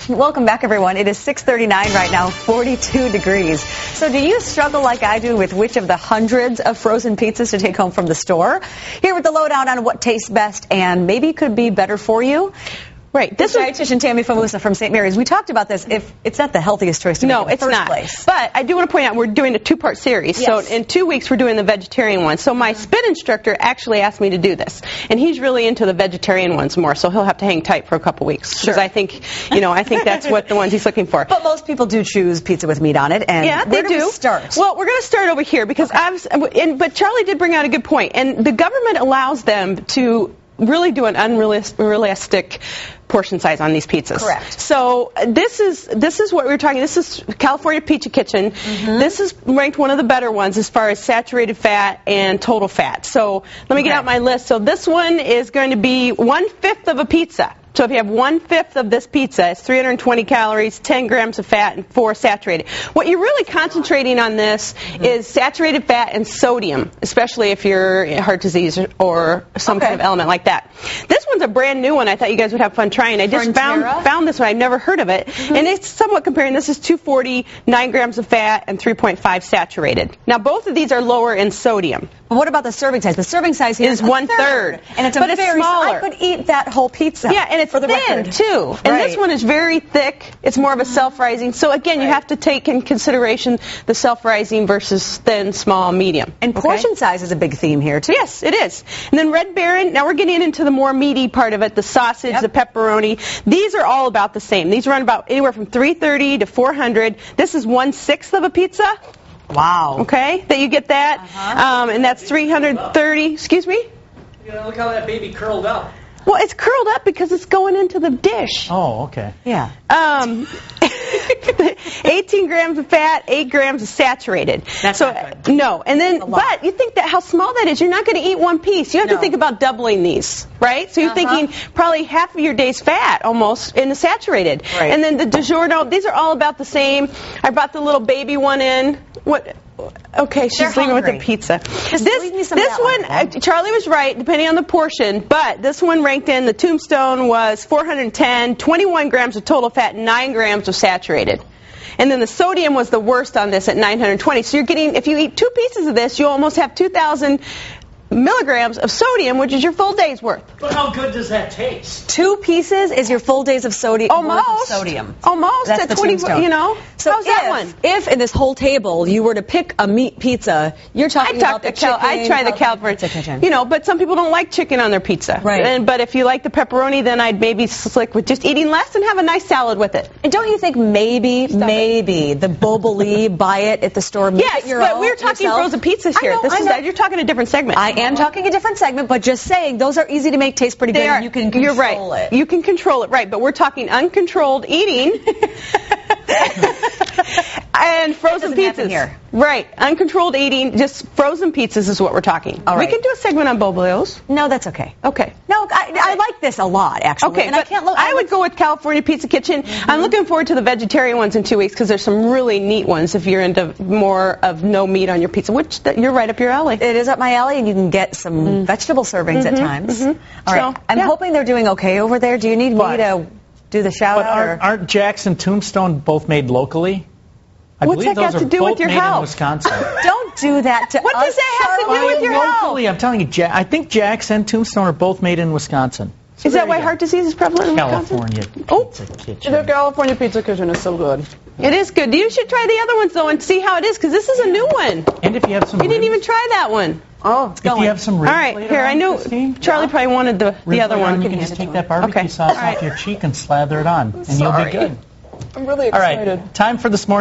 Welcome back, everyone. It is 6:39 right now, 42 degrees. So do you struggle like I do with which of the hundreds of frozen pizzas to take home from the store? Here with the lowdown on what tastes best and maybe could be better for you. Right. This is dietitian Tammy Fumusa from St. Mary's. We talked about this. If it's not the healthiest choice to make in the first place. But I do want to point out we're doing a two-part series. Yes. So in 2 weeks we're doing the vegetarian one. So my spin instructor actually asked me to do this, and he's really into the vegetarian ones more. So he'll have to hang tight for a couple weeks because I think, I think that's what the ones he's looking for. But most people do choose pizza with meat on it. And yeah, they do. We start? Well, we're going to start over here because but Charlie did bring out a good point, and the government allows them to really do an unrealistic portion size on these pizzas. Correct. So this is what we were talking. This is California Pizza Kitchen. This is ranked one of the better ones as far as saturated fat and total fat. So let me get out my list. So this one is going to be 1/5 of a pizza. So if you have 1/5 of this pizza, it's 320 calories, 10 grams of fat, and 4 saturated. What you're really concentrating on this is saturated fat and sodium, especially if you're heart disease or some kind of element like that. This one's a brand new one. I thought you guys would have fun trying. I just found this one. I've never heard of it. And it's somewhat comparing. This is 240, 9 grams of fat, and 3.5 saturated. Now, both of these are lower in sodium. But what about the serving size? The serving size here is 1/3. And it's very smaller. I could eat that whole pizza. Yeah, and it's thin, too. And this one is very thick. It's more of a self-rising. So, again, you have to take in consideration the self-rising versus thin, small, medium. And portion size is a big theme here, too. Yes, it is. And then Red Baron, now we're getting into the more meaty part of it, the sausage, the pepperoni. These are all about the same. These run about anywhere from $330 to $400. This is 1/6 of a pizza. Wow. Okay, that you get that. And that's 330. Excuse me? Look how that baby curled up. Well, it's curled up because it's going into the dish. Oh, okay. Yeah. 18 grams of fat, 8 grams of saturated. That's not good. No. And then, but you think that how small that is. You're not going to eat one piece. You have to think about doubling these, right? So you're thinking probably half of your day's fat almost in the saturated. Right. And then the DiGiorno, these are all about the same. I brought the little baby one in. What? Okay, she's leaving with the pizza. This one, Charlie was right, depending on the portion, but this one ranked in, the Tombstone was 410, 21 grams of total fat, 9 grams of saturated. And then the sodium was the worst on this at 920. So you're getting, if you eat 2 pieces of this, you almost have 2,000 milligrams of sodium, which is your full day's worth. But how good does that taste? 2 pieces is your full days of sodium. Almost. Almost. That's at 20, So how's that one? If in this whole table you were to pick a meat pizza, you're talking about the chicken. I'd try the California Kitchen. But some people don't like chicken on their pizza. Right. But if you like the pepperoni, then I'd maybe slick with just eating less and have a nice salad with it. And don't you think maybe the Boboli, buy it at the store, make it your own? Yes, but we're talking frozen pizzas here. You're talking a different segment. I am talking a different segment, but just saying, those are easy to make taste pretty good, and you can control it. You can control it, right, but we're talking uncontrolled eating and frozen pizzas. Here. Right, uncontrolled eating, just frozen pizzas is what we're talking. All right. We can do a segment on Boblios. No, that's okay. Okay. No, I like this a lot, actually. Okay, and but I would go with California Pizza Kitchen. I'm looking forward to the vegetarian ones in 2 weeks because there's some really neat ones if you're into more of no meat on your pizza, which you're right up your alley. It is up my alley, and you can get some vegetable servings at times. All right. I'm hoping they're doing okay over there. Do you need me to do the shout-out? Aren't Jack's and Tombstone both made locally? What's that got to do with your house? In Wisconsin. Don't do that to us. What does that have to do with your locally, house? I'm telling you, I think Jack's and Tombstone are both made in Wisconsin. So is that why heart disease is prevalent in Wisconsin? California Pizza Kitchen. The California Pizza Kitchen is so good. It is good. You should try the other ones, though, and see how it is, because this is a new one. And if you have some You didn't even try that one. Oh, if you have some ribs all right, here, I know Charlie probably wanted the other one. You can just take that barbecue sauce off your cheek and slather it on, and you'll be good. I'm really excited. All right, time for this morning.